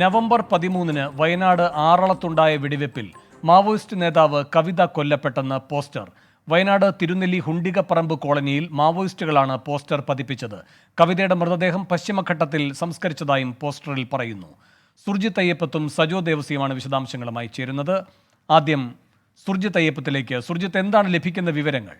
November 13-ന് Wayanad ആറളത്തുണ്ടായ വെടിവെപ്പിൽ Maoist നേതാവ് കവിത കൊല്ലപ്പെട്ടെന്ന് poster. Wayanad Thirunelli ഹുണ്ടികപ്പറമ്പ് കോളനിയിൽ മാവോയിസ്റ്റുകളാണ് poster പതിപ്പിച്ചത്. കവിതയുടെ മൃതദേഹം പശ്ചിമഘട്ടത്തിൽ സംസ്കരിച്ചതായും പോസ്റ്ററിൽ പറയുന്നു. സുർജിത് അയ്യപ്പത്തും സജോ ദേവസിയുമാണ് വിശദാംശങ്ങളുമായി ചേരുന്നത്. ആദ്യം സുർജിത് അയ്യപ്പത്തിലേക്ക്. സുർജിത്ത്, എന്താണ് ലഭിക്കുന്ന വിവരങ്ങൾ?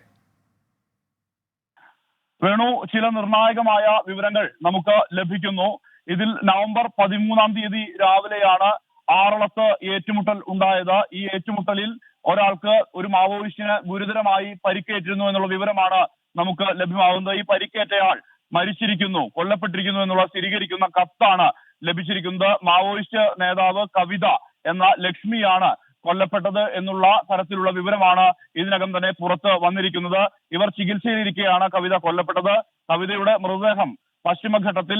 വേണു, ചില നിർണായകമായ വിവരങ്ങൾ നമുക്ക് ലഭിക്കുന്നു. ഇതിൽ നവംബർ 13-ാം തീയതി രാവിലെയാണ് ആറളത്ത് ഏറ്റുമുട്ടൽ ഉണ്ടായത്. ഈ ഏറ്റുമുട്ടലിൽ ഒരാൾക്ക്, ഒരു മാവോയിസ്റ്റിന് ഗുരുതരമായി പരിക്കേറ്റിരുന്നു എന്നുള്ള വിവരമാണ് നമുക്ക് ലഭ്യമാകുന്നത്. ഈ പരിക്കേറ്റയാൾ മരിച്ചിരിക്കുന്നു, കൊല്ലപ്പെട്ടിരിക്കുന്നു എന്നുള്ള സ്ഥിരീകരിക്കുന്ന കത്താണ് ലഭിച്ചിരിക്കുന്നത്. മാവോയിസ്റ്റ് നേതാവ് കവിത എന്ന ലക്ഷ്മിയാണ് കൊല്ലപ്പെട്ടത് എന്നുള്ള തരത്തിലുള്ള വിവരമാണ് ഇതിനകം തന്നെ പുറത്ത് വന്നിരിക്കുന്നത്. ഇവർ ചികിത്സയിലിരിക്കെയാണ് കവിത കൊല്ലപ്പെട്ടത്. കവിതയുടെ മൃതദേഹം പശ്ചിമഘട്ടത്തിൽ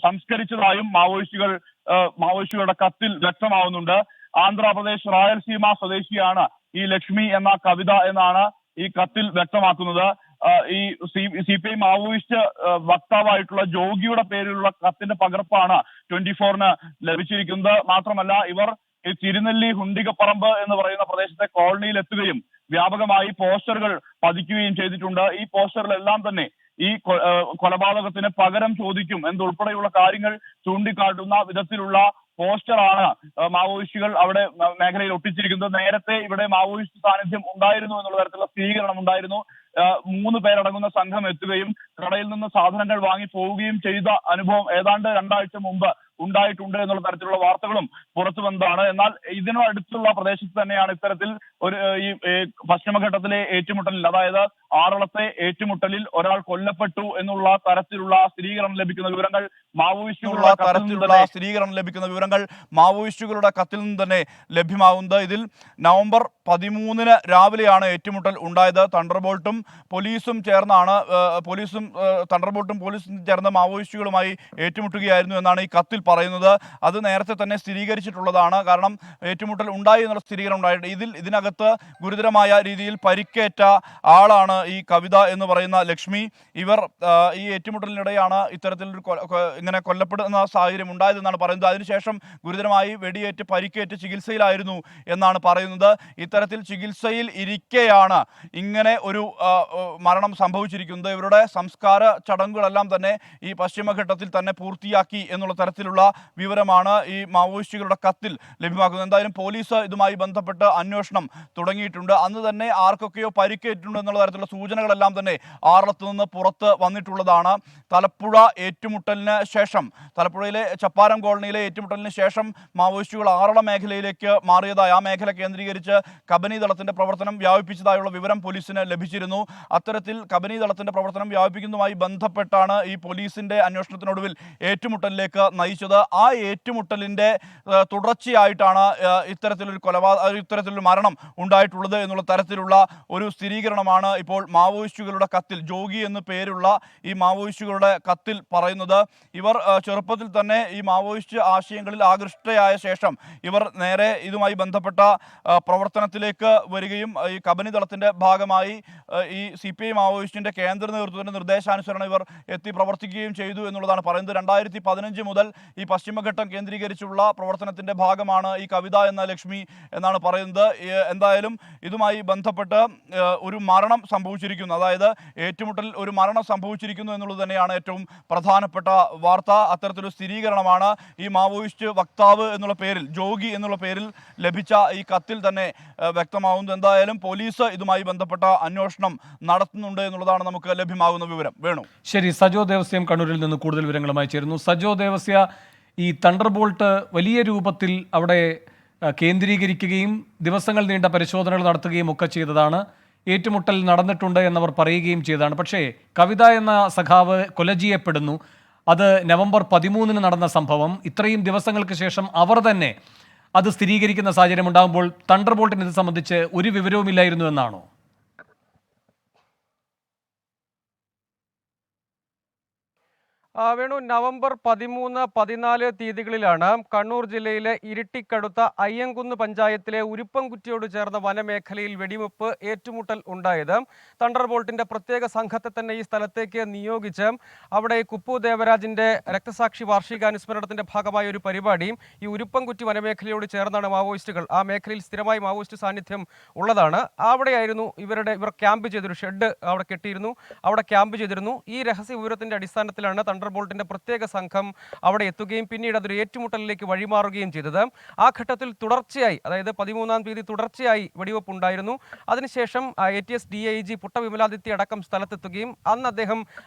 സംസ്കരിച്ചതായും മാവോയിസ്റ്റുകളുടെ കത്തിൽ വ്യക്തമാവുന്നുണ്ട്. ആന്ധ്രാപ്രദേശ് റായൽസീമ സ്വദേശിയാണ് ഈ ലക്ഷ്മി എന്ന കവിത എന്നാണ് ഈ കത്തിൽ വ്യക്തമാക്കുന്നത്. ഈ CPI മാവോയിസ്റ്റ് വക്താവായിട്ടുള്ള ജോഗിയുടെ പേരിലുള്ള കത്തിന്റെ പകർപ്പാണ് 24-ന് ലഭിച്ചിരിക്കുന്നത്. മാത്രമല്ല, ഇവർ ഈ തിരുനെല്ലി ഹുണ്ടികപ്പറമ്പ് എന്ന് പറയുന്ന പ്രദേശത്തെ കോളനിയിൽ എത്തുകയും വ്യാപകമായി പോസ്റ്ററുകൾ പതിക്കുകയും ചെയ്തിട്ടുണ്ട്. ഈ പോസ്റ്ററിലെല്ലാം തന്നെ ഈ കൊലപാതകത്തിന് പകരം ചോദിക്കും എന്നുൾപ്പെടെയുള്ള കാര്യങ്ങൾ ചൂണ്ടിക്കാട്ടുന്ന വിധത്തിലുള്ള പോസ്റ്ററാണ് മാവോയിസ്റ്റുകൾ അവിടെ മേഖലയിൽ ഒട്ടിച്ചിരിക്കുന്നത്. നേരത്തെ ഇവിടെ മാവോയിസ്റ്റ് സാന്നിധ്യം ഉണ്ടായിരുന്നു എന്നുള്ള തരത്തിലുള്ള സ്ഥിരീകരണം ഉണ്ടായിരുന്നു. 3 പേരടങ്ങുന്ന സംഘം എത്തുകയും കടയിൽ നിന്ന് സാധനങ്ങൾ വാങ്ങി പോവുകയും ചെയ്ത അനുഭവം ഏതാണ്ട് 2 ആഴ്ച മുമ്പ് ഉണ്ടായിട്ടുണ്ട് എന്നുള്ള തരത്തിലുള്ള വാർത്തകളും പുറത്തു വന്നതാണ്. എന്നാൽ ഇതിനടുത്തുള്ള പ്രദേശത്ത് തന്നെയാണ് ഇത്തരത്തിൽ ഒരു ഈ പശ്ചിമഘട്ടത്തിലെ ഏറ്റുമുട്ടലിൽ, അതായത് ആറളത്തെ ഏറ്റുമുട്ടലിൽ ഒരാൾ കൊല്ലപ്പെട്ടു എന്നുള്ള തരത്തിലുള്ള സ്ഥിരീകരണം ലഭിക്കുന്ന വിവരങ്ങൾ മാവോയിസ്റ്റുകളുടെ കത്തിൽ നിന്ന് തന്നെ ലഭ്യമാവുന്നത്. ഇതിൽ നവംബർ 13-ന് രാവിലെയാണ് ഏറ്റുമുട്ടൽ ഉണ്ടായത്. തണ്ടർബോൾട്ടും പോലീസും ചേർന്ന് മാവോയിസ്റ്റുകളുമായി ഏറ്റുമുട്ടുകയായിരുന്നു എന്നാണ് ഈ കത്തിൽ പറയുന്നത്. അത് നേരത്തെ തന്നെ സ്ഥിരീകരിച്ചിട്ടുള്ളതാണ്. കാരണം ഏറ്റുമുട്ടൽ ഉണ്ടായി എന്നുള്ള സ്ഥിരീകരണം ഉണ്ടായിട്ട് ഇതിനകത്ത് ഗുരുതരമായ രീതിയിൽ പരിക്കേറ്റ ആളാണ് ഈ കവിത എന്ന് പറയുന്ന ലക്ഷ്മി. ഇവർ ഈ ഏറ്റുമുട്ടലിനിടെയാണ് ഇത്തരത്തിലൊരു ഇങ്ങനെ കൊല്ലപ്പെടുന്ന സാഹചര്യം ഉണ്ടായതെന്നാണ് പറയുന്നത്. അതിനുശേഷം ഗുരുതരമായി വെടിയേറ്റ് പരിക്കേറ്റ് ചികിത്സയിലായിരുന്നു എന്നാണ് പറയുന്നത്. ഇത്തരത്തിൽ ചികിത്സയിൽ ഇരിക്കെയാണ് ഇങ്ങനെ ഒരു മരണം സംഭവിച്ചിരിക്കുന്നത്. ഇവരുടെ സംസ്കാര ചടങ്ങുകളെല്ലാം തന്നെ ഈ പശ്ചിമഘട്ടത്തിൽ തന്നെ പൂർത്തിയാക്കി എന്നുള്ള തരത്തിലുള്ള വിവരമാണ് ഈ മാവോയിസ്റ്റുകളുടെ കത്തിൽ ലഭ്യമാക്കുന്നത്. എന്തായാലും പോലീസ് ഇതുമായി ബന്ധപ്പെട്ട് അന്വേഷണം തുടങ്ങിയിട്ടുണ്ട്. അന്ന് തന്നെ ആർക്കൊക്കെയോ പരിക്കേറ്റിട്ടുണ്ട് എന്നുള്ള തരത്തിലുള്ള സൂചനകളെല്ലാം തന്നെ ആറളത്ത് നിന്ന് പുറത്ത് വന്നിട്ടുള്ളതാണ്. തലപ്പുഴ ഏറ്റുമുട്ടലിന് ശേഷം, തലപ്പുഴയിലെ ചപ്പാരം കോളനിയിലെ ഏറ്റുമുട്ടലിന് ശേഷം മാവോയിസ്റ്റുകൾ ആറളം മേഖലയിലേക്ക് മാറിയതായി, ആ മേഖല കേന്ദ്രീകരിച്ച് കബനി ദളത്തിന്റെ പ്രവർത്തനം വ്യാപിപ്പിച്ചതായുള്ള വിവരം പോലീസിന് ലഭിച്ചിരുന്നു. അത്തരത്തിൽ കബനി ദളത്തിന്റെ പ്രവർത്തനം വ്യാപിപ്പിക്കുന്നതുമായി ബന്ധപ്പെട്ടാണ് ഈ പോലീസിന്റെ അന്വേഷണത്തിനൊടുവിൽ ഏറ്റുമുട്ടലിലേക്ക് നയിച്ചത്. ആ ഏറ്റുമുട്ടലിന്റെ തുടർച്ചയായിട്ടാണ് ഇത്തരത്തിലൊരു മരണം ഉണ്ടായിട്ടുള്ളത് എന്നുള്ള തരത്തിലുള്ള ഒരു സ്ഥിരീകരണമാണ് ഇപ്പോൾ മാവോയിസ്റ്റുകളുടെ കത്തിൽ, ജോഗി എന്ന് പേരുള്ള ഈ മാവോയിസ്റ്റുകളുടെ കത്തിൽ പറയുന്നത്. ഇവർ ചെറുപ്പത്തിൽ തന്നെ ഈ മാവോയിസ്റ്റ് ആശയങ്ങളിൽ ആകൃഷ്ടയായ ശേഷം ഇവർ നേരെ ഇതുമായി ബന്ധപ്പെട്ട പ്രവർത്തനത്തിലേക്ക് വരികയും ഈ കബനി ദളത്തിന്റെ ഭാഗമായി ഈ CPI മാവോയിസ്റ്റിന്റെ കേന്ദ്ര നേതൃത്വത്തിന്റെ നിർദ്ദേശാനുസരണം ഇവർ എത്തി പ്രവർത്തിക്കുകയും ചെയ്തു എന്നുള്ളതാണ് പറയുന്നത്. 2015 മുതൽ ഈ പശ്ചിമഘട്ടം കേന്ദ്രീകരിച്ചുള്ള പ്രവർത്തനത്തിന്റെ ഭാഗമാണ് ഈ കവിത എന്ന ലക്ഷ്മി എന്നാണ് പറയുന്നത്. എന്തായാലും ഇതുമായി ബന്ധപ്പെട്ട് ഒരു മരണം സംഭവിച്ചിരിക്കുന്നു, അതായത് ഏറ്റുമുട്ടലിൽ ഒരു മരണം സംഭവിച്ചിരിക്കുന്നു എന്നുള്ളത് തന്നെയാണ് ഏറ്റവും പ്രധാനപ്പെട്ട വാർത്ത. അത്തരത്തിലൊരു സ്ഥിരീകരണമാണ് ഈ മാവോയിസ്റ്റ് വക്താവ് എന്നുള്ള പേരിൽ, ജോഗി എന്നുള്ള പേരിൽ ലഭിച്ച ഈ കത്തിൽ തന്നെ വ്യക്തമാവുന്നത്. എന്തായാലും പോലീസ് ഇതുമായി ബന്ധപ്പെട്ട അന്വേഷണം നടത്തുന്നുണ്ട് എന്നുള്ളതാണ് നമുക്ക് ലഭ്യമാകുന്ന വിവരം. വേണു. ശരി, സജോ ദേവസ്യം കണ്ണൂരിൽ നിന്ന് കൂടുതൽ വിവരങ്ങളുമായി ചേരുന്നു. സജോ ദേവസ്യ, ഈ തണ്ടർബോൾട്ട് വലിയ രൂപത്തിൽ അവിടെ കേന്ദ്രീകരിക്കുകയും ദിവസങ്ങൾ നീണ്ട പരിശോധനകൾ നടത്തുകയും ഒക്കെ ചെയ്തതാണ്. ഏറ്റുമുട്ടൽ നടന്നിട്ടുണ്ട് എന്നവർ പറയുകയും ചെയ്തതാണ്. പക്ഷേ കവിത എന്ന സഖാവ് കൊല ചെയ്യപ്പെടുന്നു. അത് നവംബർ 13-ന് നടന്ന സംഭവം. ഇത്രയും ദിവസങ്ങൾക്ക് ശേഷം അവർ തന്നെ അത് സ്ഥിരീകരിക്കുന്ന സാഹചര്യം ഉണ്ടാകുമ്പോൾ തണ്ടർബോൾട്ടിന് ഇത് സംബന്ധിച്ച് ഒരു വിവരവുമില്ലായിരുന്നു എന്നാണോ? വേണു, നവംബർ 13, 14 തീയതികളിലാണ് കണ്ണൂർ ജില്ലയിലെ ഇരിട്ടിക്കടുത്ത അയ്യങ്കുന്ന് പഞ്ചായത്തിലെ ഉരുപ്പംകുറ്റിയോട് ചേർന്ന വനമേഖലയിൽ വെടിവെപ്പ് ഏറ്റുമുട്ടൽ ഉണ്ടായത്. തണ്ടർബോൾട്ടിന്റെ പ്രത്യേക സംഘത്തെ തന്നെ ഈ സ്ഥലത്തേക്ക് നിയോഗിച്ച് അവിടെ കുപ്പു ദേവരാജിന്റെ രക്തസാക്ഷി വാർഷികാനുസ്മരണത്തിന്റെ ഭാഗമായ ഒരു പരിപാടി ഈ ഉരുപ്പംകുറ്റി വനമേഖലയോട് ചേർന്നാണ് മാവോയിസ്റ്റുകൾ, ആ മേഖലയിൽ സ്ഥിരമായി മാവോയിസ്റ്റ് സാന്നിധ്യം ഉള്ളതാണ്, അവിടെയായിരുന്നു ഇവർ ക്യാമ്പ് ചെയ്തൊരു ഷെഡ് അവിടെ കെട്ടിയിരുന്നു, അവിടെ ക്യാമ്പ് ചെയ്തിരുന്നു. ഈ രഹസ്യ വിവരത്തിന്റെ അടിസ്ഥാനത്തിലാണ് തണ്ടർബോൾട്ടിന്റെ പ്രത്യേക സംഘം അവിടെ എത്തുകയും പിന്നീട് അതൊരു ഏറ്റുമുട്ടലിലേക്ക് വഴിമാറുകയും ചെയ്തത്. ആ ഘട്ടത്തിൽ തുടർച്ചയായി, അതായത് 13-ാം തീയതി തുടർച്ചയായി വെടിവെപ്പ് ഉണ്ടായിരുന്നു. അതിനുശേഷം ATS DIG പുട്ട വിമലാദിത്യ അടക്കം സ്ഥലത്തെത്തുകയും അന്ന് അദ്ദേഹം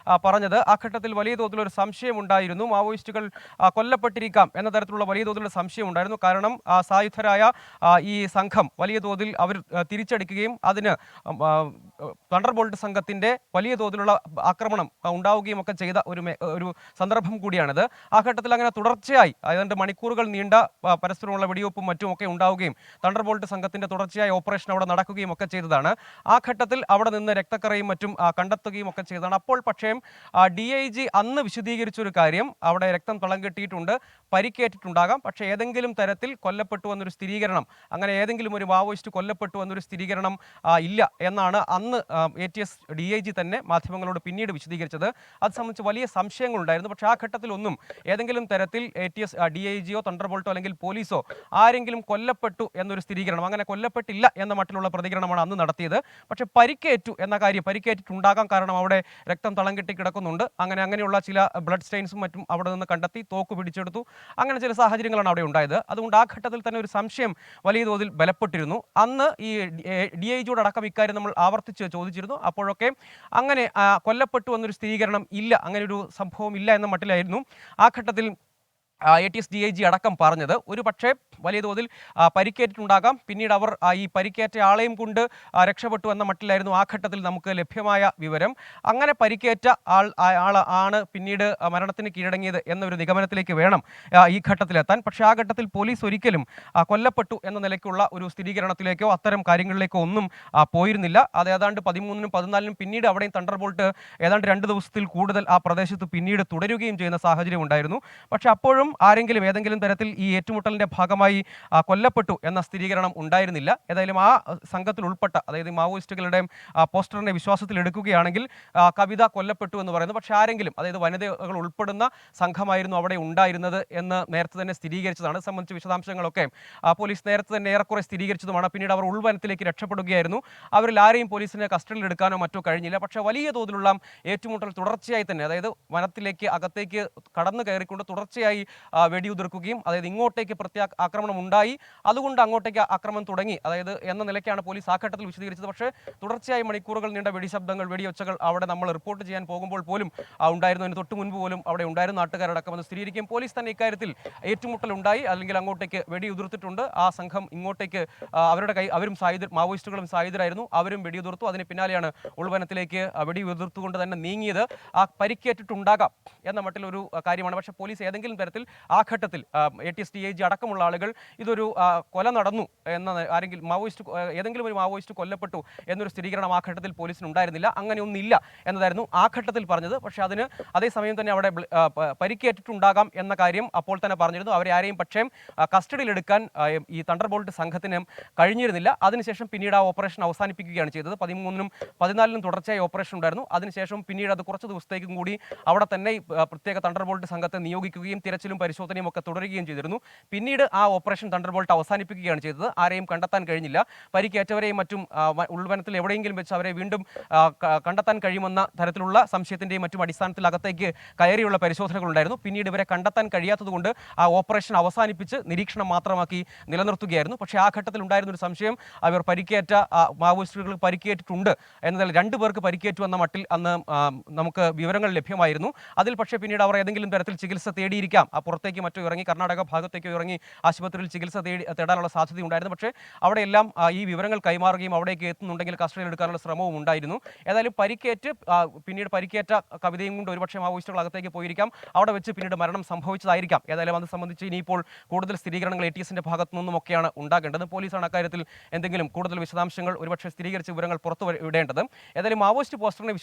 പറഞ്ഞത് ആ ഘട്ടത്തിൽ വലിയ തോതിലൊരു സംശയമുണ്ടായിരുന്നു, മാവോയിസ്റ്റുകൾ കൊല്ലപ്പെട്ടിരിക്കാം എന്ന തരത്തിലുള്ള വലിയ തോതിലുള്ള സംശയമുണ്ടായിരുന്നു. കാരണം സായുധരായ ഈ സംഘം വലിയ തോതിൽ അവർ തിരിച്ചടിക്കുകയും അതിന് തണ്ടർബോൾട്ട് സംഘത്തിന്റെ വലിയ തോതിലുള്ള ആക്രമണം ഉണ്ടാവുകയും ഒക്കെ ചെയ്ത ഒരു സന്ദർഭം കൂടിയാണിത്. ആ ഘട്ടത്തിൽ അങ്ങനെ തുടർച്ചയായി ഏതാണ്ട് മണിക്കൂറുകൾ നീണ്ട പരസ്പരമുള്ള വെടിവെപ്പും മറ്റും ഒക്കെ ഉണ്ടാവുകയും തണ്ടർബോൾട്ട് സംഘത്തിന്റെ തുടർച്ചയായ ഓപ്പറേഷൻ അവിടെ നടക്കുകയും ഒക്കെ ചെയ്തതാണ്. ആ ഘട്ടത്തിൽ അവിടെ നിന്ന് രക്തക്കറയും മറ്റും കണ്ടെത്തുകയും ഒക്കെ ചെയ്തതാണ്. അപ്പോൾ പക്ഷേ DIG അന്ന് വിശദീകരിച്ചൊരു കാര്യം, അവിടെ രക്തം തളം കെട്ടിയിട്ടുണ്ട്, പരിക്കേറ്റിട്ടുണ്ടാകാം, പക്ഷേ ഏതെങ്കിലും തരത്തിൽ കൊല്ലപ്പെട്ടു എന്നൊരു സ്ഥിരീകരണം, അങ്ങനെ ഏതെങ്കിലും ഒരു മാവോയിസ്റ്റ് കൊല്ലപ്പെട്ടു എന്നൊരു സ്ഥിരീകരണം ഇല്ല എന്നാണ് അന്ന് ATS DIG തന്നെ മാധ്യമങ്ങളോട് പിന്നീട് വിശദീകരിച്ചത്. അത് സംബന്ധിച്ച് വലിയ സംശയങ്ങളുണ്ടായിരുന്നു. പക്ഷേ ആ ഘട്ടത്തിലൊന്നും ഏതെങ്കിലും തരത്തിൽ ATS DIGയോ തണ്ടർബോൾട്ടോ അല്ലെങ്കിൽ പോലീസോ ആരെങ്കിലും കൊല്ലപ്പെട്ടു എന്നൊരു സ്ഥിരീകരണം, അങ്ങനെ കൊല്ലപ്പെട്ടില്ല എന്ന മട്ടിലുള്ള പ്രതികരണമാണ് അന്ന് നടത്തിയത്. പക്ഷേ പരിക്കേറ്റു എന്ന കാര്യം, പരിക്കേറ്റിട്ടുണ്ടാകാം, കാരണം അവിടെ രക്തം തളം കെട്ടി കിടക്കുന്നുണ്ട്, അങ്ങനെയുള്ള ചില ബ്ലഡ് സ്റ്റെയിൻസും മറ്റും അവിടെ നിന്ന് കണ്ടെത്തി, തോക്ക് പിടിച്ചെടുത്തു, അങ്ങനെ ചില സാഹചര്യങ്ങളാണ് അവിടെ ഉണ്ടായത്. അതുകൊണ്ട് ആ ഘട്ടത്തിൽ തന്നെ ഒരു സംശയം വലിയ തോതിൽ ബലപ്പെട്ടിരുന്നു. അന്ന് ഈ DIGയോട് അടക്കം ഇക്കാര്യം നമ്മൾ ആവർത്തിച്ച് ചോദിച്ചിരുന്നു. അപ്പോഴൊക്കെ അങ്ങനെ കൊല്ലപ്പെട്ടു എന്നൊരു സ്ഥിരീകരണം ഇല്ല, അങ്ങനെ ഒരു സംഭവം ഇല്ല എന്ന മട്ടിലായിരുന്നു ആ ഘട്ടത്തിൽ ATS DIG അടക്കം പറഞ്ഞത്. ഒരു പക്ഷേ വലിയ തോതിൽ പരിക്കേറ്റിട്ടുണ്ടാകാം, പിന്നീട് അവർ ഈ പരിക്കേറ്റ ആളെയും കൊണ്ട് രക്ഷപ്പെട്ടു എന്ന മട്ടിലായിരുന്നു ആ ഘട്ടത്തിൽ നമുക്ക് ലഭ്യമായ വിവരം. അങ്ങനെ പരിക്കേറ്റ ആണ് പിന്നീട് മരണത്തിന് കീഴടങ്ങിയത് എന്നൊരു നിഗമനത്തിലേക്ക് വേണം ഈ ഘട്ടത്തിലെത്താൻ. പക്ഷേ ആ ഘട്ടത്തിൽ പോലീസ് ഒരിക്കലും കൊല്ലപ്പെട്ടു എന്ന നിലയ്ക്കുള്ള ഒരു സ്ഥിരീകരണത്തിലേക്കോ അത്തരം കാര്യങ്ങളിലേക്കോ ഒന്നും പോയിരുന്നില്ല. അത് ഏതാണ്ട് 13-നും 14-നും പിന്നീട് അവിടെയും തണ്ടർബോൾട്ട് ഏതാണ്ട് 2 ദിവസത്തിൽ കൂടുതൽ ആ പ്രദേശത്ത് പിന്നീട് തുടരുകയും ചെയ്യുന്ന സാഹചര്യം ഉണ്ടായിരുന്നു. പക്ഷേ അപ്പോഴും ആരെങ്കിലും ഏതെങ്കിലും തരത്തിൽ ഈ ഏറ്റുമുട്ടലിന്റെ ഭാഗമായി കൊല്ലപ്പെട്ടു എന്ന സ്ഥിരീകരണം ഉണ്ടായിരുന്നില്ല. ഏതായാലും ആ സംഘത്തിൽ ഉൾപ്പെട്ട, അതായത് മാവോയിസ്റ്റുകളുടെ പോസ്റ്ററിനെ വിശ്വാസത്തിൽ എടുക്കുകയാണെങ്കിൽ കവിത കൊല്ലപ്പെട്ടു എന്ന് പറയുന്നു. പക്ഷേ ആരെങ്കിലും, അതായത് വനിതകൾ ഉൾപ്പെടുന്ന സംഘമായിരുന്നു അവിടെ ഉണ്ടായിരുന്നത് എന്ന് നേരത്തെ തന്നെ സ്ഥിരീകരിച്ചതാണ്. സംബന്ധിച്ച വിശദാംശങ്ങളൊക്കെ പോലീസ് നേരത്തെ തന്നെ ഏറെക്കുറെ സ്ഥിരീകരിച്ചതുമാണ്. പിന്നീട് അവർ ഉൾവനത്തിലേക്ക് രക്ഷപ്പെടുകയായിരുന്നു. അവരിൽ ആരെയും പോലീസിന് കസ്റ്റഡിയിൽ എടുക്കാനോ മറ്റോ കഴിഞ്ഞില്ല. പക്ഷേ വലിയ തോതിലുള്ള ഏറ്റുമുട്ടൽ തുടർച്ചയായി തന്നെ, അതായത് വനത്തിലേക്ക് അകത്തേക്ക് കടന്നു കയറിക്കൊണ്ട് തുടർച്ചയായി വെടിയുതിർക്കുകയും, അതായത് ഇങ്ങോട്ടേക്ക് ആക്രമണം ഉണ്ടായി, അതുകൊണ്ട് അങ്ങോട്ടേക്ക് ആക്രമണം തുടങ്ങി, അതായത് എന്ന നിലയ്ക്കാണ് പോലീസ് ആ ഘട്ടത്തിൽ വിശദീകരിച്ചത്. പക്ഷേ തുടർച്ചയായി മണിക്കൂറുകൾ നീണ്ട വെടിശബ്ദങ്ങൾ, വെടിയൊച്ചകൾ അവിടെ നമ്മൾ റിപ്പോർട്ട് ചെയ്യാൻ പോകുമ്പോൾ പോലും ഉണ്ടായിരുന്നു. അതിന് തൊട്ട് മുൻപ് പോലും അവിടെ ഉണ്ടായിരുന്ന നാട്ടുകാരടക്കം എന്ന് സ്ഥിരീകരിക്കുകയും പോലീസ് തന്നെ ഇക്കാര്യത്തിൽ ഏറ്റുമുട്ടൽ ഉണ്ടായി, അല്ലെങ്കിൽ അങ്ങോട്ടേക്ക് വെടിയുതിർത്തിട്ടുണ്ട്, ആ സംഘം ഇങ്ങോട്ടേക്ക് അവരും മാവോയിസ്റ്റുകളും സായുധരായിരുന്നു, അവരും വെടിയുതിർത്തു. അതിന് പിന്നാലെയാണ് ഉൾവനത്തിലേക്ക് വെടിയുതിർത്തുകൊണ്ട് തന്നെ നീങ്ങിയത്. പരിക്കേറ്റിട്ടുണ്ടാകാം എന്ന മട്ടിലൊരു കാര്യമാണ്. പക്ഷേ പോലീസ് ഏതെങ്കിലും തരത്തിൽ ആ ഘട്ടത്തിൽ ATS DIG അടക്കമുള്ള ആളുകൾ ഇതൊരു കൊല നടന്നു എന്ന ഏതെങ്കിലും ഒരു മാവോയിസ്റ്റ് കൊല്ലപ്പെട്ടു എന്നൊരു സ്ഥിരീകരണം ആ ഘട്ടത്തിൽ പോലീസിന് ഉണ്ടായിരുന്നില്ല. അങ്ങനെയൊന്നില്ല എന്നതായിരുന്നു ആ ഘട്ടത്തിൽ പറഞ്ഞത്. പക്ഷേ അതിന് അതേസമയം തന്നെ അവിടെ പരിക്കേറ്റിട്ടുണ്ടാകാം എന്ന കാര്യം അപ്പോൾ തന്നെ പറഞ്ഞിരുന്നു. അവരെ ആരെയും പക്ഷേ കസ്റ്റഡിയിലെടുക്കാൻ ഈ തണ്ടർബോൾട്ട് സംഘത്തിന് കഴിഞ്ഞിരുന്നില്ല. അതിനുശേഷം പിന്നീട് ആ ഓപ്പറേഷൻ അവസാനിപ്പിക്കുകയാണ് ചെയ്തത്. 13-നും 14-നും തുടർച്ചയായി ഓപ്പറേഷൻ ഉണ്ടായിരുന്നു. അതിനുശേഷം പിന്നീട് അത് കുറച്ച് ദിവസത്തേക്കും കൂടി അവിടെ തന്നെ പ്രത്യേക തണ്ടർബോൾട്ട് സംഘത്തെ നിയോഗിക്കുകയും തിരച്ചിലും പരിശോധനയും ഒക്കെ തുടരുകയും ചെയ്തിരുന്നു. പിന്നീട് ആ ഓപ്പറേഷൻ തണ്ടർബോൾട്ട് അവസാനിപ്പിക്കുകയാണ് ചെയ്തത്. ആരെയും കണ്ടെത്താൻ കഴിഞ്ഞില്ല. പരിക്കേറ്റവരെയും മറ്റും ഉൾവനത്തിൽ എവിടെയെങ്കിലും വെച്ച് അവരെ വീണ്ടും കണ്ടെത്താൻ കഴിയുമെന്ന തരത്തിലുള്ള സംശയത്തിന്റെയും മറ്റും അടിസ്ഥാനത്തിൽ അകത്തേക്ക് കയറിയുള്ള പരിശോധനകൾ ഉണ്ടായിരുന്നു. പിന്നീട് ഇവരെ കണ്ടെത്താൻ കഴിയാത്തതുകൊണ്ട് ആ ഓപ്പറേഷൻ അവസാനിപ്പിച്ച് നിരീക്ഷണം മാത്രമാക്കി നിലനിർത്തുകയായിരുന്നു. പക്ഷേ ആ ഘട്ടത്തിൽ ഉണ്ടായിരുന്ന ഒരു സംശയം, അവർ പരിക്കേറ്റ മാവോയിസ്റ്റുകൾ പരിക്കേറ്റിട്ടുണ്ട് എന്നതിൽ 2 പേർക്ക് പരിക്കേറ്റു എന്ന മട്ടിൽ അന്ന് നമുക്ക് വിവരങ്ങൾ ലഭ്യമായിരുന്നു. അതിൽ പക്ഷേ പിന്നീട് അവർ ഏതെങ്കിലും തരത്തിൽ ചികിത്സ തേടിയിരിക്കാം, പുറത്തേക്ക് മറ്റോ ഇറങ്ങി കർണാടക ഭാഗത്തേക്കോ ഇറങ്ങി ആശുപത്രിയിൽ ചികിത്സ തേടാനുള്ള സാധ്യതയുണ്ടായിരുന്നു. പക്ഷേ അവിടെയെല്ലാം ഈ വിവരങ്ങൾ കൈമാറുകയും അവിടേക്ക് എത്തുന്നുണ്ടെങ്കിൽ കസ്റ്റഡിയിൽ എടുക്കാനുള്ള ശ്രമവും ഉണ്ടായിരുന്നു. ഏതായാലും പിന്നീട് പരിക്കേറ്റ കവിതയും കൊണ്ട് ഒരുപക്ഷെ മാവോയിസ്റ്റുകൾ അകത്തേക്ക് പോയിരിക്കാം. അവിടെ വെച്ച് പിന്നീട് മരണം സംഭവിച്ചതായിരിക്കാം. ഏതായാലും അത് സംബന്ധിച്ച് ഇനിയിപ്പോൾ കൂടുതൽ സ്ഥിരീകരണങ്ങൾ ATSന്റെ ഭാഗത്തു നിന്നുമൊക്കെയാണ് ഉണ്ടാകേണ്ടത്. പോലീസാണ് അക്കാര്യത്തിൽ എന്തെങ്കിലും കൂടുതൽ വിശദാംശങ്ങൾ ഒരുപക്ഷെ സ്ഥിരീകരിച്ച വിവരങ്ങൾ പുറത്തു വിടേണ്ടത്. ഏതായാലും മാവോയിസ്റ്റ് പോസ്റ്ററിനെ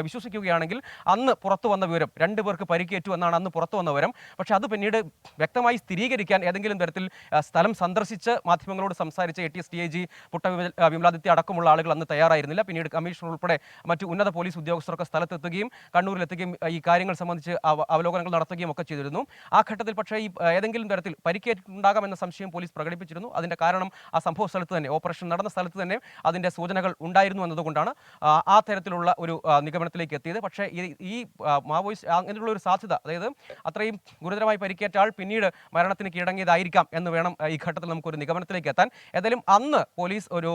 വിശ്വസിക്കുകയാണെങ്കിൽ അന്ന് പുറത്തു വന്ന വിവരം 2 പേർക്ക് പരിക്കേറ്റു എന്നാണ് അന്ന് പുറത്തു വന്ന വിവരം. പക്ഷേ അത് പിന്നീട് വ്യക്തമായി സ്ഥിരീകരിക്കാൻ ഏതെങ്കിലും തരത്തിൽ സ്ഥലം സന്ദർശിച്ച് മാധ്യമങ്ങളോട് സംസാരിച്ച ATS DIG പുട്ട വിമലാദിത്യ അടക്കമുള്ള ആളുകൾ അന്ന് തയ്യാറായിരുന്നില്ല. പിന്നീട് കമ്മീഷണർ ഉൾപ്പെടെ മറ്റ് ഉന്നത പോലീസ് ഉദ്യോഗസ്ഥരൊക്കെ സ്ഥലത്തെത്തുകയും കണ്ണൂരിലെത്തുകയും ഈ കാര്യങ്ങൾ സംബന്ധിച്ച് അവലോകനങ്ങൾ നടത്തുകയും ഒക്കെ ചെയ്തിരുന്നു. ആ ഘട്ടത്തിൽ പക്ഷേ ഈ ഏതെങ്കിലും തരത്തിൽ പരിക്കേറ്റിട്ടുണ്ടാകാമെന്ന സംശയം പോലീസ് പ്രകടിപ്പിച്ചിരുന്നു. അതിന്റെ കാരണം ആ സംഭവ സ്ഥലത്ത് തന്നെ, ഓപ്പറേഷൻ നടന്ന സ്ഥലത്ത് തന്നെ അതിന്റെ സൂചനകൾ ഉണ്ടായിരുന്നു എന്നതുകൊണ്ടാണ് ആ തരത്തിലുള്ള ഒരു നിഗമനത്തിലേക്ക് എത്തിയത്. പക്ഷേ ഈ മാവോയിസ്റ്റ് അങ്ങനെയുള്ള ഒരു സാധ്യത, അതായത് അത്രയും ഗുരുതരമായി പരിക്കേറ്റ ആൾ പിന്നീട് മരണത്തിന് കീഴടങ്ങിയതായിരിക്കാം എന്ന് വേണം ഈ ഘട്ടത്തിൽ നമുക്കൊരു നിഗമനത്തിലേക്ക് എത്താൻ. ഏതായാലും അന്ന് പോലീസ് ഒരു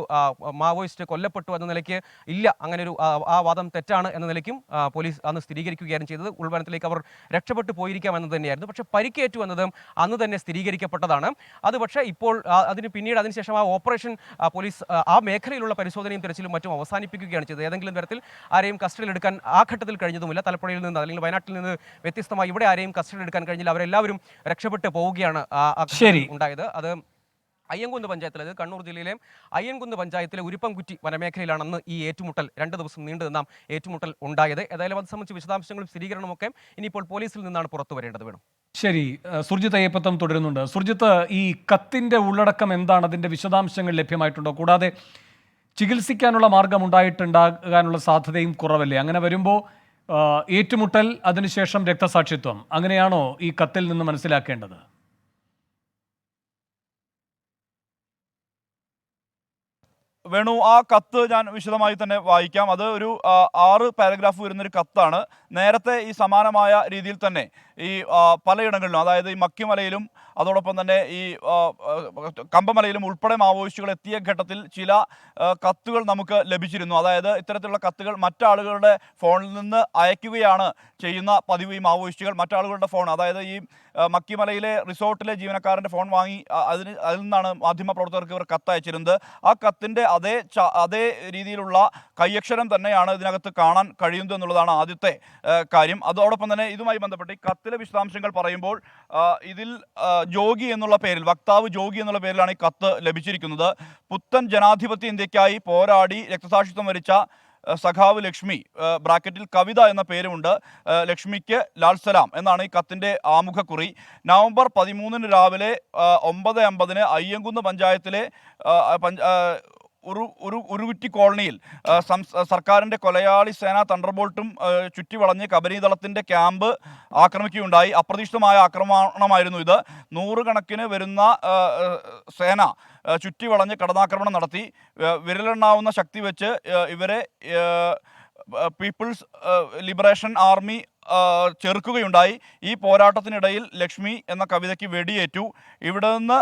മാവോയിസ്റ്റ് കൊല്ലപ്പെട്ടു എന്ന നിലയ്ക്ക് ഇല്ല, അങ്ങനെ ഒരു ആ വാദം തെറ്റാണ് എന്ന നിലയ്ക്കും പോലീസ് അന്ന് സ്ഥിരീകരിക്കുകയാണ് ചെയ്തത്. ഉൾവനത്തിലേക്ക് അവർ രക്ഷപ്പെട്ടു പോയിരിക്കാം എന്ന് തന്നെയായിരുന്നു. പക്ഷേ പരിക്കേറ്റു എന്നത് അന്ന് തന്നെ സ്ഥിരീകരിക്കപ്പെട്ടതാണ്. അത് പക്ഷേ ഇപ്പോൾ അതിനുശേഷം ആ ഓപ്പറേഷൻ പോലീസ് ആ മേഖലയിലുള്ള പരിശോധനയും തിരച്ചിലും മറ്റും അവസാനിപ്പിക്കുകയാണ് ചെയ്തത്. ഏതെങ്കിലും തരത്തിൽ ആരെയും കസ്റ്റഡിയിൽ എടുക്കാൻ ആ ഘട്ടത്തിൽ കഴിഞ്ഞതുമില്ല. തലപ്പുഴയിൽ നിന്ന് അല്ലെങ്കിൽ വയനാട്ടിൽ നിന്ന് വ്യത്യസ്തമായി ഇവിടെ ആരെയും കസ്റ്റഡിയിൽ എടുക്കാൻ കഴിഞ്ഞില്ല. അവരെല്ലാവരും രക്ഷപ്പെട്ടു പോവുകയാണ് ഉണ്ടായത്. അത് അയ്യൻകുന്ന് പഞ്ചായത്തിൽ, അതായത് കണ്ണൂർ ജില്ലയിലെ അയ്യൻകുന്ന് പഞ്ചായത്തിലെ ഉരുപ്പംകുറ്റി വനമേഖലയിലാണ് അന്ന് ഈ ഏറ്റുമുട്ടൽ 2 ദിവസം നീണ്ടു നിന്ന ഏറ്റുമുട്ടൽ ഉണ്ടായത്. ഏതായാലും അത് സംബന്ധിച്ച് വിശദാംശങ്ങളും സ്ഥിരീകരണമൊക്കെ ഇനിയിപ്പോൾ പോലീസിൽ നിന്നാണ് പുറത്തു വരേണ്ടത്. വേണം. ശരി, സുർജിത്ത് അയ്യപ്പത്തം തുടരുന്നുണ്ട്. സുർജിത്ത്, ഈ കത്തിന്റെ ഉള്ളടക്കം എന്താണ്? അതിന്റെ വിശദാംശങ്ങൾ ലഭ്യമായിട്ടുണ്ടോ? കൂടാതെ ചികിത്സിക്കാനുള്ള മാർഗം ഉണ്ടാകാനുള്ള സാധ്യതയും കുറവല്ലേ? അങ്ങനെ വരുമ്പോൾ ഏറ്റുമുട്ടൽ, അതിനുശേഷം രക്തസാക്ഷിത്വം, അങ്ങനെയാണോ ഈ കത്തിൽ നിന്ന് മനസ്സിലാക്കേണ്ടത്? വേണു, ആ കത്ത് ഞാൻ വിശദമായി തന്നെ വായിക്കാം. അത് ഒരു 6 പാരഗ്രാഫ് വരുന്നൊരു കത്താണ്. നേരത്തെ ഈ സമാനമായ രീതിയിൽ തന്നെ ഈ പലയിടങ്ങളിലും, അതായത് ഈ മക്കിമലയിലും അതോടൊപ്പം തന്നെ ഈ കമ്പമലയിലും ഉൾപ്പെടെ മാവോയിസ്റ്റുകൾ എത്തിയ ഘട്ടത്തിൽ ചില കത്തുകൾ നമുക്ക് ലഭിച്ചിരുന്നു. അതായത് ഇത്തരത്തിലുള്ള കത്തുകൾ മറ്റാളുകളുടെ ഫോണിൽ നിന്ന് അയക്കുകയാണ് ചെയ്യുന്ന പതിവ്. ഈ മാവോയിസ്റ്റുകൾ മറ്റാളുകളുടെ ഫോൺ, അതായത് ഈ മക്കിമലയിലെ റിസോർട്ടിലെ ജീവനക്കാരൻ്റെ ഫോൺ വാങ്ങി അതിൽ നിന്നാണ് മാധ്യമപ്രവർത്തകർക്ക് ഇവർ കത്തയച്ചിരുന്നത്. ആ കത്തിൻ്റെ അതേ രീതിയിലുള്ള കയ്യക്ഷരം തന്നെയാണ് ഇതിനകത്ത് കാണാൻ കഴിയുന്നത് എന്നുള്ളതാണ് ആദ്യത്തെ കാര്യം. അതോടൊപ്പം തന്നെ ഇതുമായി ബന്ധപ്പെട്ട് ഈ കത്തിലെ വിശദാംശങ്ങൾ പറയുമ്പോൾ ഇതിൽ ജോഗി എന്നുള്ള പേരിൽ, വക്താവ് ജോഗി എന്നുള്ള പേരിലാണ് ഈ കത്ത് ലഭിച്ചിരിക്കുന്നത്. പുത്തൻ ജനാധിപത്യ ഇന്ത്യക്കായി പോരാടി രക്തസാക്ഷിത്വം വരിച്ച സഖാവ് ലക്ഷ്മി, ബ്രാക്കറ്റിൽ കവിത എന്ന പേരുമുണ്ട്, ലക്ഷ്മിക്ക് ലാൽ സലാം എന്നാണ് ഈ കത്തിൻ്റെ ആമുഖക്കുറി. നവംബർ 13 രാവിലെ 9:50 അയ്യൻകുന്ന് പഞ്ചായത്തിലെ ഉരുകുറ്റി കോളനിയിൽ സർക്കാരിൻ്റെ കൊലയാളി സേന തണ്ടർബോൾട്ടും ചുറ്റിവളഞ്ഞ് കബനീദളത്തിൻ്റെ ക്യാമ്പ് ആക്രമിക്കുകയുണ്ടായി. അപ്രതീക്ഷിതമായ ആക്രമണമായിരുന്നു ഇത്. 100 കണക്കിന് വരുന്ന സേന ചുറ്റിവളഞ്ഞ് കടന്നാക്രമണം നടത്തി. വിരലെണ്ണാവുന്ന ശക്തി വെച്ച് ഇവരെ പീപ്പിൾസ് ലിബറേഷൻ ആർമി ചെറുക്കുകയുണ്ടായി. ഈ പോരാട്ടത്തിനിടയിൽ ലക്ഷ്മി എന്ന കവിതയ്ക്ക് വെടിയേറ്റു. ഇവിടെ നിന്ന്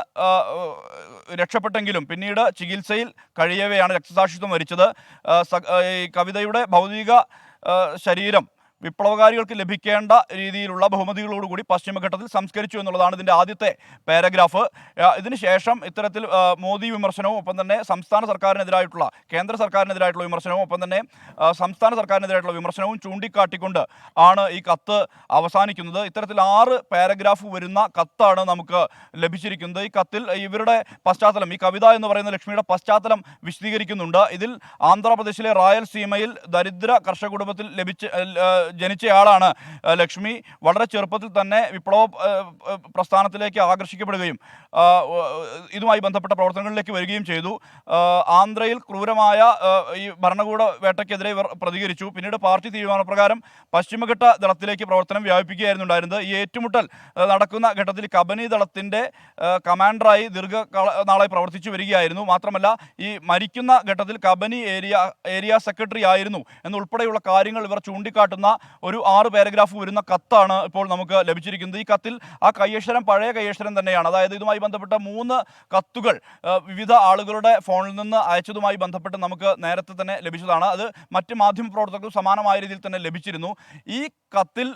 രക്ഷപ്പെട്ടെങ്കിലും പിന്നീട് ചികിത്സയിൽ കഴിയവെയാണ് രക്തസാക്ഷിത്വം വരിച്ചത്. ഈ കവിതയുടെ ഭൗതിക ശരീരം വിപ്ലവകാരികൾക്ക് ലഭിക്കേണ്ട രീതിയിലുള്ള ബഹുമതികളോടുകൂടി പശ്ചിമഘട്ടത്തിൽ സംസ്കരിച്ചു എന്നുള്ളതാണ് ഇതിൻ്റെ ആദ്യത്തെ പാരഗ്രാഫ്. ഇതിനുശേഷം ഇത്തരത്തിൽ മോദി വിമർശനവും ഒപ്പം തന്നെ സംസ്ഥാന സർക്കാരിനെതിരായിട്ടുള്ള, കേന്ദ്ര സർക്കാരിനെതിരായിട്ടുള്ള വിമർശനവും ഒപ്പം തന്നെ സംസ്ഥാന സർക്കാരിനെതിരായിട്ടുള്ള വിമർശനവും ചൂണ്ടിക്കാട്ടിക്കൊണ്ട് ആണ് ഈ കത്ത് അവസാനിക്കുന്നത്. ഇത്തരത്തിൽ 6 പാരഗ്രാഫ് വരുന്ന കത്താണ് നമുക്ക് ലഭിച്ചിരിക്കുന്നത്. ഈ കത്തിൽ ഇവരുടെ പശ്ചാത്തലം, ഈ കവിത എന്ന് പറയുന്ന ലക്ഷ്മിയുടെ പശ്ചാത്തലം വിശദീകരിക്കുന്നുണ്ട്. ഇതിൽ ആന്ധ്രാപ്രദേശിലെ റായൽസീമയിൽ ദരിദ്ര കർഷക കുടുംബത്തിൽ ജനിച്ചയാളാണ് ലക്ഷ്മി. വളരെ ചെറുപ്പത്തിൽ തന്നെ വിപ്ലവ പ്രസ്ഥാനത്തിലേക്ക് ആകർഷിക്കപ്പെടുകയും ഇതുമായി ബന്ധപ്പെട്ട പ്രവർത്തനങ്ങളിലേക്ക് വരികയും ചെയ്തു. ആന്ധ്രയിൽ ക്രൂരമായ ഈ ഭരണകൂട വേട്ടയ്ക്കെതിരെ ഇവർ പ്രതികരിച്ചു. പിന്നീട് പാർട്ടി തീരുമാനപ്രകാരം പശ്ചിമഘട്ട ദളത്തിലേക്ക് പ്രവർത്തനം വ്യാപിപ്പിക്കുകയായിരുന്നു ഉണ്ടായിരുന്നത്. ഈ ഏറ്റുമുട്ടൽ നടക്കുന്ന ഘട്ടത്തിൽ കബനി ദളത്തിൻ്റെ കമാൻഡറായി ദീർഘനാളായി പ്രവർത്തിച്ചു വരികയായിരുന്നു. മാത്രമല്ല ഈ മരിക്കുന്ന ഘട്ടത്തിൽ കബനി ഏരിയ സെക്രട്ടറി ആയിരുന്നു എന്നുൾപ്പെടെയുള്ള കാര്യങ്ങൾ ഇവർ ചൂണ്ടിക്കാട്ടുന്ന ഒരു 6 പാരഗ്രാഫ് വരുന്ന കത്താണ് ഇപ്പോൾ നമുക്ക് ലഭിച്ചിരിക്കുന്നത്. ഈ കത്തിൽ ആ കയ്യക്ഷരം പഴയ കയ്യക്ഷരം തന്നെയാണ്. അതായത് ഇതുമായി ബന്ധപ്പെട്ട 3 കത്തുകൾ വിവിധ ആളുകളുടെ ഫോണിൽ നിന്ന് അയച്ചതുമായി ബന്ധപ്പെട്ട് നമുക്ക് നേരത്തെ തന്നെ ലഭിച്ചതാണ്. അത് മറ്റ് മാധ്യമപ്രവർത്തകർക്കും സമാനമായ രീതിയിൽ തന്നെ ലഭിച്ചിരുന്നു. ഈ കത്തിൽ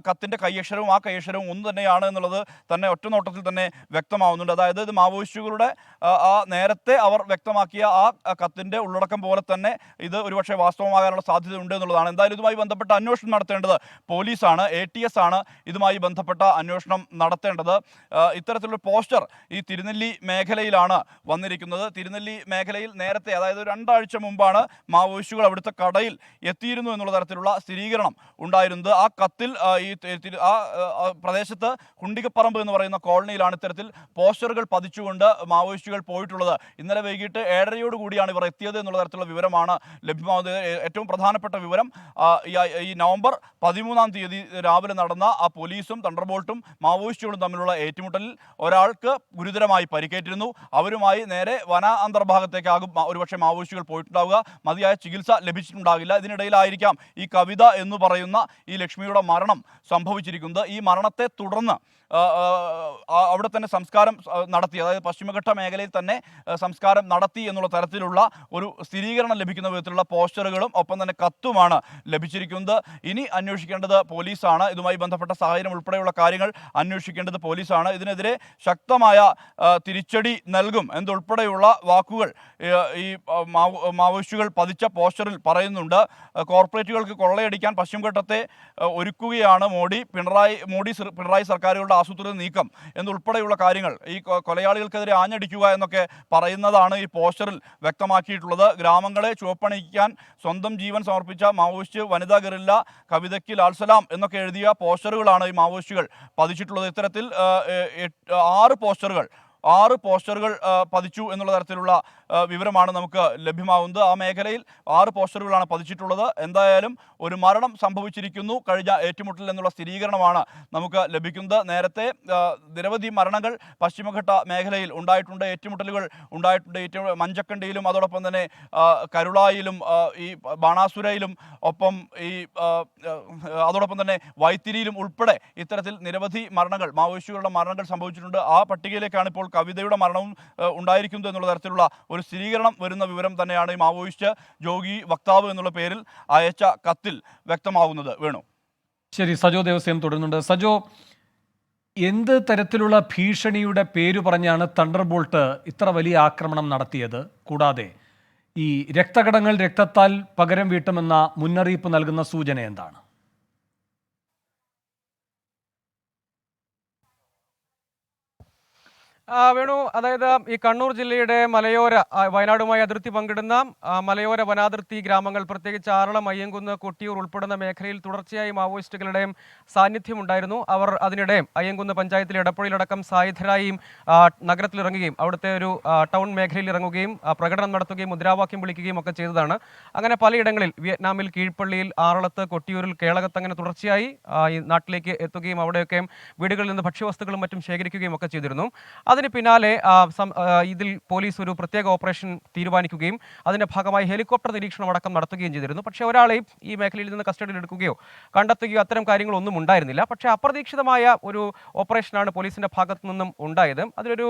കത്തിൻ്റെ കയ്യക്ഷരവും ആ കയ്യക്ഷരവും ഒന്ന് തന്നെയാണ് എന്നുള്ളത് തന്നെ ഒറ്റനോട്ടത്തിൽ തന്നെ വ്യക്തമാവുന്നുണ്ട്. അതായത് ഇത് മാവോയിസ്റ്റുകളുടെ ആ നേരത്തെ അവർ വ്യക്തമാക്കിയ ആ കത്തിൻ്റെ ഉള്ളടക്കം പോലെ തന്നെ ഇത് ഒരുപക്ഷെ വാസ്തവമാകാനുള്ള സാധ്യതയുണ്ട് എന്നുള്ളതാണ്. എന്തായാലും ഇതുമായി ബന്ധപ്പെട്ട അന്വേഷണം നടത്തേണ്ടത് പോലീസാണ്, ATS ആണ് ഇതുമായി ബന്ധപ്പെട്ട അന്വേഷണം നടത്തേണ്ടത്. ഇത്തരത്തിലുള്ള പോസ്റ്റർ ഈ തിരുനെല്ലി മേഖലയിലാണ് വന്നിരിക്കുന്നത്. തിരുനെല്ലി മേഖലയിൽ നേരത്തെ, അതായത് 2 ആഴ്ച മുമ്പാണ് മാവോയിസ്റ്റുകൾ അവിടുത്തെ കടയിൽ എത്തിയിരുന്നു എന്നുള്ള തരത്തിലുള്ള സ്ഥിരീകരണം ഉണ്ടായിരുന്നത്. ആ കത്തിൽ ആ പ്രദേശത്ത് കുണ്ടികപ്പറമ്പ് എന്ന് പറയുന്ന കോളനിയിലാണ് ഇത്തരത്തിൽ പോസ്റ്ററുകൾ പതിച്ചുകൊണ്ട് മാവോയിസ്റ്റുകൾ പോയിട്ടുള്ളത്. ഇന്നലെ വൈകിട്ട് 7:30 ഇവർ എത്തിയത് എന്നുള്ള തരത്തിലുള്ള വിവരമാണ് ലഭ്യമാവുന്നത്. ഏറ്റവും പ്രധാനപ്പെട്ട വിവരം ഈ നവംബർ 13 രാവിലെ നടന്ന ആ പോലീസും തണ്ടർബോൾട്ടും മാവോയിസ്റ്റുകളും തമ്മിലുള്ള ഏറ്റുമുട്ടലിൽ ഒരാൾക്ക് ഗുരുതരമായി പരിക്കേറ്റിരുന്നു. അവരുമായി നേരെ വന അന്തർഭാഗത്തേക്കാകും ഒരുപക്ഷെ മാവോയിസ്റ്റുകൾ പോയിട്ടുണ്ടാവുക. മതിയായ ചികിത്സ ലഭിച്ചിട്ടുണ്ടാകില്ല. ഇതിനിടയിലായിരിക്കാം ഈ കവിത എന്ന് പറയുന്ന ഈ ലക്ഷ്മിയുടെ മരണം സംഭവിച്ചിരിക്കുന്നത്. ഈ മരണത്തെ തുടർന്ന് അവിടെ തന്നെ സംസ്കാരം നടത്തി, അതായത് പശ്ചിമഘട്ട മേഖലയിൽ തന്നെ സംസ്കാരം നടത്തി എന്നുള്ള തരത്തിലുള്ള ഒരു സ്ഥിരീകരണം ലഭിക്കുന്ന വിധത്തിലുള്ള പോസ്റ്ററുകളും ഒപ്പം തന്നെ കത്തുമാണ് ലഭിച്ചിരിക്കുന്നത്. ഇനി അന്വേഷിക്കേണ്ടത് പോലീസാണ്. ഇതുമായി ബന്ധപ്പെട്ട സാഹചര്യം ഉൾപ്പെടെയുള്ള കാര്യങ്ങൾ അന്വേഷിക്കേണ്ടത് പോലീസാണ്. ഇതിനെതിരെ ശക്തമായ തിരിച്ചടി നൽകും എന്നുൾപ്പെടെയുള്ള വാക്കുകൾ ഈ മാവോയിസ്റ്റുകൾ പതിച്ച പോസ്റ്ററിൽ പറയുന്നുണ്ട്. കോർപ്പറേറ്റുകൾക്ക് കൊള്ളയടിക്കാൻ പശ്ചിമഘട്ടത്തെ ഒരുക്കുകയാണ് പിണറായി സർക്കാരുകളുടെ ആസൂത്രിത നീക്കം എന്നുൾപ്പെടെയുള്ള കാര്യങ്ങൾ, ഈ കൊലയാളികൾക്കെതിരെ ആഞ്ഞടിക്കുക എന്നൊക്കെ പറയുന്നതാണ് ഈ പോസ്റ്ററിൽ വ്യക്തമാക്കിയിട്ടുള്ളത്. ഗ്രാമങ്ങളെ ചുവപ്പണിക്കാൻ സ്വന്തം ജീവൻ സമർപ്പിച്ച മാവോയിസ്റ്റ് വനിതാ ഗറില്ല കവിതയ്ക്ക് ലാൽസലാം എന്നൊക്കെ എഴുതിയ പോസ്റ്ററുകളാണ് ഈ മാവോയിസ്റ്റുകൾ പതിച്ചിട്ടുള്ളത്. ഇത്തരത്തിൽ 6 പോസ്റ്ററുകൾ പതിച്ചു എന്നുള്ള തരത്തിലുള്ള വിവരമാണ് നമുക്ക് ലഭ്യമാവുന്നത്. ആ മേഖലയിൽ 6 പോസ്റ്ററുകളാണ് പതിച്ചിട്ടുള്ളത്. എന്തായാലും ഒരു മരണം സംഭവിച്ചിരിക്കുന്നു കഴിഞ്ഞ ഏറ്റുമുട്ടൽ എന്നുള്ള സ്ഥിരീകരണമാണ് നമുക്ക് ലഭിക്കുന്നത്. നേരത്തെ നിരവധി മരണങ്ങൾ പശ്ചിമഘട്ട മേഖലയിൽ ഉണ്ടായിട്ടുണ്ട്, ഏറ്റുമുട്ടലുകൾ ഉണ്ടായിട്ടുണ്ട്. മഞ്ചക്കണ്ടിയിലും അതോടൊപ്പം തന്നെ കരുളായിലും ഈ ബാണാസുരയിലും ഒപ്പം ഈ അതോടൊപ്പം തന്നെ വൈത്തിരിയിലും ഉൾപ്പെടെ ഇത്തരത്തിൽ നിരവധി മരണങ്ങൾ, മാവോയിസ്റ്റുകളുടെ മരണങ്ങൾ സംഭവിച്ചിട്ടുണ്ട്. ആ പട്ടികയിലേക്കാണ് ഇപ്പോൾ കവിതയുടെ മരണവും ഉണ്ടായിരിക്കുന്നത് എന്നുള്ള തരത്തിലുള്ള ഒരു സ്ഥിരീകരണം വരുന്ന വിവരം തന്നെയാണ് ഈ മാവോയിസ്റ്റ് ജോഗി വക്താവ് എന്നുള്ള പേരിൽ അയച്ച കത്തിൽ വ്യക്തമാകുന്നത്. വേണു. ശരി, സജോ ദേവസ്യം തുടരുന്നുണ്ട്. സജോ, എന്ത് തരത്തിലുള്ള ഭീഷണിയുടെ പേര് പറഞ്ഞാണ് തണ്ടർബോൾട്ട് ഇത്ര വലിയ ആക്രമണം നടത്തിയത്? കൂടാതെ ഈ രക്തകടങ്ങൾ രക്തത്താൽ പകരം വീട്ടുമെന്ന മുന്നറിയിപ്പ് നൽകുന്ന സൂചന എന്താണ്? വേണു, അതായത് ഈ കണ്ണൂർ ജില്ലയുടെ മലയോര വയനാടുമായി അതിർത്തി പങ്കിടുന്ന മലയോര വനാതിർത്തി ഗ്രാമങ്ങൾ, പ്രത്യേകിച്ച് ആറളം, അയ്യങ്കുന്ന്, കൊട്ടിയൂർ ഉൾപ്പെടുന്ന മേഖലയിൽ തുടർച്ചയായി മാവോയിസ്റ്റുകളുടെയും സാന്നിധ്യമുണ്ടായിരുന്നു. അവർ അതിനിടെ അയ്യങ്കുന്ന് പഞ്ചായത്തിലെ എടപ്പുഴയിലടക്കം സായുധരായും നഗരത്തിലിറങ്ങുകയും അവിടുത്തെ ഒരു ടൗൺ മേഖലയിൽ ഇറങ്ങുകയും പ്രകടനം നടത്തുകയും മുദ്രാവാക്യം വിളിക്കുകയും ഒക്കെ ചെയ്തതാണ്. അങ്ങനെ പലയിടങ്ങളിൽ വിയറ്റ്നാമിൽ കീഴ്പള്ളിയിൽ, ആറളത്ത്, കൊട്ടിയൂരിൽ, കേളകത്ത് അങ്ങനെ തുടർച്ചയായി ഈ നാട്ടിലേക്ക് എത്തുകയും അവിടെയൊക്കെ വീടുകളിൽ നിന്ന് ഭക്ഷ്യവസ്തുക്കളും മറ്റും ശേഖരിക്കുകയും ഒക്കെ ചെയ്തിരുന്നു. അതിന് പിന്നാലെ ഇതിൽ പോലീസ് ഒരു പ്രത്യേക ഓപ്പറേഷൻ തീരുമാനിക്കുകയും അതിൻ്റെ ഭാഗമായി ഹെലികോപ്റ്റർ നിരീക്ഷണം അടക്കം നടത്തുകയും ചെയ്തിരുന്നു. പക്ഷേ ഒരാളെയും ഈ മേഖലയിൽ നിന്ന് കസ്റ്റഡിയിൽ എടുക്കുകയോ കണ്ടെത്തുകയോ അത്തരം കാര്യങ്ങളൊന്നും ഉണ്ടായിരുന്നില്ല. പക്ഷേ അപ്രതീക്ഷിതമായ ഒരു ഓപ്പറേഷനാണ് പോലീസിൻ്റെ ഭാഗത്തു നിന്നും ഉണ്ടായത്. അതിലൊരു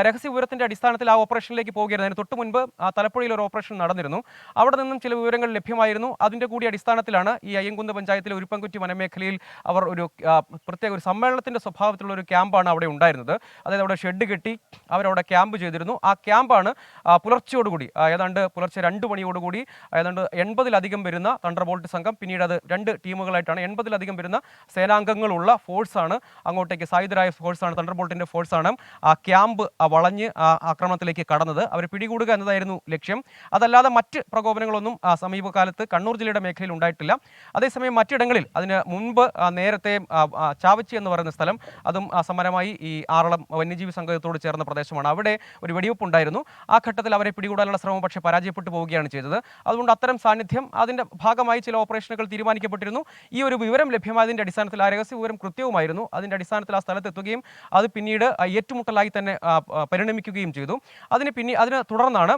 രഹസ്യ വിവരത്തിൻ്റെ അടിസ്ഥാനത്തിൽ ആ ഓപ്പറേഷനിലേക്ക് പോവുകയായിരുന്നു. അതിന് തൊട്ട് മുൻപ് തലപ്പുഴയിൽ ഒരു ഓപ്പറേഷൻ നടന്നിരുന്നു. അവിടെ നിന്നും ചില വിവരങ്ങൾ ലഭ്യമായിരുന്നു. അതിൻ്റെ കൂടി അടിസ്ഥാനത്തിലാണ് ഈ അയ്യങ്കുന്ന് പഞ്ചായത്തിലെ ഉരുപ്പൻകുറ്റി വനമേഖലയിൽ അവർ ഒരു പ്രത്യേക ഒരു സമ്മേളനത്തിൻ്റെ സ്വഭാവത്തിലുള്ള ഒരു ക്യാമ്പാണ് അവിടെ ഉണ്ടായിരുന്നത്. അതായത് അവിടെ ഷെഡ് കെട്ടി അവരവിടെ ക്യാമ്പ് ചെയ്തിരുന്നു. ആ ക്യാമ്പാണ് പുലർച്ചയോടുകൂടി, ഏതാണ്ട് പുലർച്ചെ 2 മണിയോടുകൂടി ഏതാണ്ട് 80-ലധികം വരുന്ന തണ്ടർബോൾട്ട് സംഘം, പിന്നീട് അത് 2 ടീമുകളായിട്ടാണ് 80-ലധികം വരുന്ന സേനാംഗങ്ങളുള്ള ഫോഴ്സാണ്, അങ്ങോട്ടേക്ക് സായുധരായ ഫോഴ്സാണ്, തണ്ടർബോൾട്ടിൻ്റെ ഫോഴ്സാണ് ആ ക്യാമ്പ് വളഞ്ഞ് ആക്രമണത്തിലേക്ക് കടന്നത്. അവരെ പിടികൂടുക എന്നതായിരുന്നു ലക്ഷ്യം. അതല്ലാതെ മറ്റ് പ്രകോപനങ്ങളൊന്നും സമീപകാലത്ത് കണ്ണൂർ ജില്ലയുടെ മേഖലയിൽ ഉണ്ടായിട്ടില്ല. അതേസമയം മറ്റിടങ്ങളിൽ അതിന് മുൻപ് നേരത്തെ ചാവച്ചി എന്ന് പറയുന്ന സ്ഥലം, അതും സമാനമായി ഈ ആറളം വന്യജീവി സംഘത്തോട് ചേർന്ന പ്രദേശമാണ്. അവിടെ ഒരു വെടിവെപ്പ് ഉണ്ടായിരുന്നു. ആ ഘട്ടത്തിൽ അവരെ പിടികൂടാനുള്ള ശ്രമം പക്ഷേ പരാജയപ്പെട്ടു പോവുകയാണ് ചെയ്തത്. അതുകൊണ്ട് അത്തരം സാന്നിധ്യം, അതിൻ്റെ ഭാഗമായി ചില ഓപ്പറേഷനുകൾ തീരുമാനിക്കപ്പെട്ടിരുന്നു. ഈ ഒരു വിവരം ലഭ്യമായതിൻ്റെ അടിസ്ഥാനത്തിൽ, ആ രഹസ്യ വിവരം കൃത്യവുമായിരുന്നു, അതിൻ്റെ അടിസ്ഥാനത്തിൽ ആ സ്ഥലത്തെത്തുകയും അത് പിന്നീട് ഏറ്റുമുട്ടലായി തന്നെ പരിണമിക്കുകയും ചെയ്തു. അതിന് തുടർന്നാണ്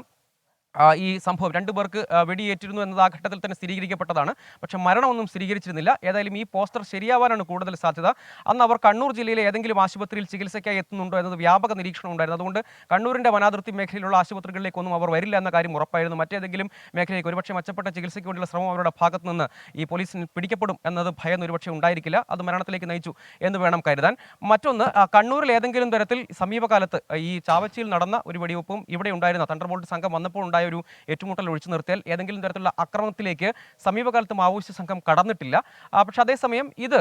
ഈ സംഭവം 2 പേർക്ക് വെടിയേറ്റിരുന്നു എന്നത് ആ ഘട്ടത്തിൽ തന്നെ സ്ഥിരീകരിക്കപ്പെട്ടതാണ്. പക്ഷേ മരണമൊന്നും സ്ഥിരീകരിച്ചിരുന്നില്ല. ഏതായാലും ഈ പോസ്റ്റർ ശരിയാവാനാണ് കൂടുതൽ സാധ്യത. അന്ന് അവർ കണ്ണൂർ ജില്ലയിലെ ഏതെങ്കിലും ആശുപത്രിയിൽ ചികിത്സയ്ക്കായി എത്തുന്നുണ്ടോ എന്നത് വ്യാപക നിരീക്ഷണം ഉണ്ടായിരുന്നു. അതുകൊണ്ട് കണ്ണൂരിൻ്റെ വനാതിർത്തി മേഖലയിലുള്ള ആശുപത്രികളിലേക്കൊന്നും അവർ വരില്ല എന്ന കാര്യം ഉറപ്പായിരുന്നു. മറ്റേതെങ്കിലും മേഖലയിലേക്ക് ഒരുപക്ഷെ മെച്ചപ്പെട്ട ചികിത്സയ്ക്ക് വേണ്ടിയുള്ള ശ്രമം അവരുടെ ഭാഗത്തു നിന്ന് ഈ പോലീസിന് പിടിക്കപ്പെടും എന്നത് ഭയം ഒരുപക്ഷെ ഉണ്ടായിരിക്കില്ല. അത് മരണത്തിലേക്ക് നയിച്ചു എന്ന് വേണം കരുതാൻ. മറ്റൊന്ന്, കണ്ണൂരിൽ ഏതെങ്കിലും തരത്തിൽ സമീപകാലത്ത് ഈ ചാവച്ചിയിൽ നടന്ന ഒരു വെടിവെപ്പും ഇവിടെ ഉണ്ടായിരുന്ന തണ്ടർബോൾട്ട് സംഘം വന്നപ്പോൾ ഉണ്ടായ ഒരു ഏറ്റുമുട്ടൽ ഒഴിച്ചു നിർത്തിയാൽ ഏതെങ്കിലും തരത്തിലുള്ള ആക്രമണത്തിലേക്ക് സമീപകാലത്ത് മാവോയിസ്റ്റ് സംഘം കടന്നിട്ടില്ല. പക്ഷേ അതേസമയം ഇത്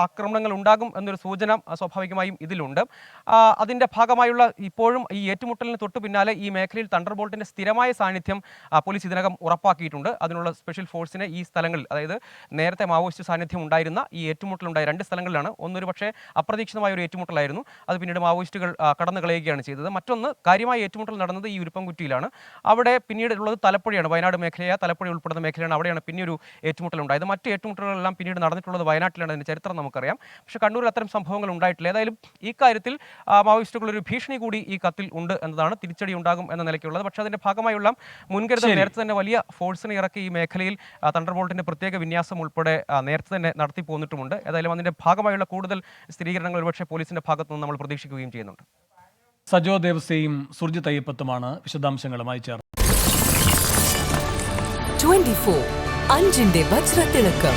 ആക്രമണങ്ങൾ ഉണ്ടാകും എന്നൊരു സൂചന സ്വാഭാവികമായും ഇതിലുണ്ട്. അതിൻ്റെ ഭാഗമായുള്ള ഇപ്പോഴും ഈ ഏറ്റുമുട്ടലിന് തൊട്ടു പിന്നാലെ ഈ മേഖലയിൽ തണ്ടർബോൾട്ടിൻ്റെ സ്ഥിരമായ സാന്നിധ്യം പോലീസ് ഇതിനകം ഉറപ്പാക്കിയിട്ടുണ്ട്. അതിനുള്ള സ്പെഷ്യൽ ഫോഴ്സിനെ ഈ സ്ഥലങ്ങളിൽ, അതായത് നേരത്തെ മാവോയിസ്റ്റ് സാന്നിധ്യം ഉണ്ടായിരുന്ന ഈ ഏറ്റുമുട്ടലുണ്ടായ 2 സ്ഥലങ്ങളിലാണ്. ഒന്നൊരു പക്ഷേ അപ്രതീക്ഷിതമായ ഒരു ഏറ്റുമുട്ടലായിരുന്നു. അത് പിന്നീട് മാവോയിസ്റ്റുകൾ കടന്നു കളയുകയാണ് ചെയ്തത്. മറ്റൊന്ന്, കാര്യമായ ഏറ്റുമുട്ടൽ നടന്നത് ഈ ഉരുപ്പംകുറ്റിയിലാണ്. അവിടെ പിന്നീട് ഉള്ളത് തലപ്പുഴയാണ്. വയനാട് മേഖലയായ തലപ്പുഴ ഉൾപ്പെടുന്ന മേഖലയാണ്. അവിടെയാണ് പിന്നെ ഒരു ഏറ്റുമുട്ടൽ ഉണ്ടായത്. മറ്റ് ഏറ്റുമുട്ടലുകളെല്ലാം പിന്നീട് നടന്നിട്ടുള്ളത് വയനാട്ടിലാണ്. അതിൻ്റെ ചരിത്രം നമുക്കറിയാം. പക്ഷേ കണ്ണൂരിൽ അത്തരം സംഭവങ്ങൾ ഉണ്ടായിട്ടില്ല. ഏതായാലും ഈ കാര്യത്തിൽ മാവോയിസ്റ്റുകളൊരു ഭീഷണി കൂടി ഈ കത്തിൽ ഉണ്ട് എന്നതാണ്, തിരിച്ചടി ഉണ്ടാകും എന്ന നിലയ്ക്കുള്ളത്. പക്ഷേ അതിൻ്റെ ഭാഗമായുള്ള മുൻകരുതൽ നേരത്തെ തന്നെ വലിയ ഫോഴ്സിനെ ഇറക്കി ഈ മേഖലയിൽ തണ്ടർബോൾട്ടിൻ്റെ പ്രത്യേക വിന്യാസം ഉൾപ്പെടെ നേരത്തെ തന്നെ നടത്തി പോന്നിട്ടുമുണ്ട്. ഏതായാലും അതിൻ്റെ ഭാഗമായുള്ള കൂടുതൽ സ്ഥിരീകരണങ്ങൾ ഒരുപക്ഷെ പോലീസിൻ്റെ ഭാഗത്തുനിന്ന് നമ്മൾ പ്രതീക്ഷിക്കുകയും ചെയ്യുന്നുണ്ട്. സജോ ദേവസ്യയും സുർജിത് അയ്യപ്പത്തുമാണ് വിശദാംശങ്ങളുമായി ചേർന്നത്. 24 അഞ്ചിന്റെ വജ്രത്തിളക്കം.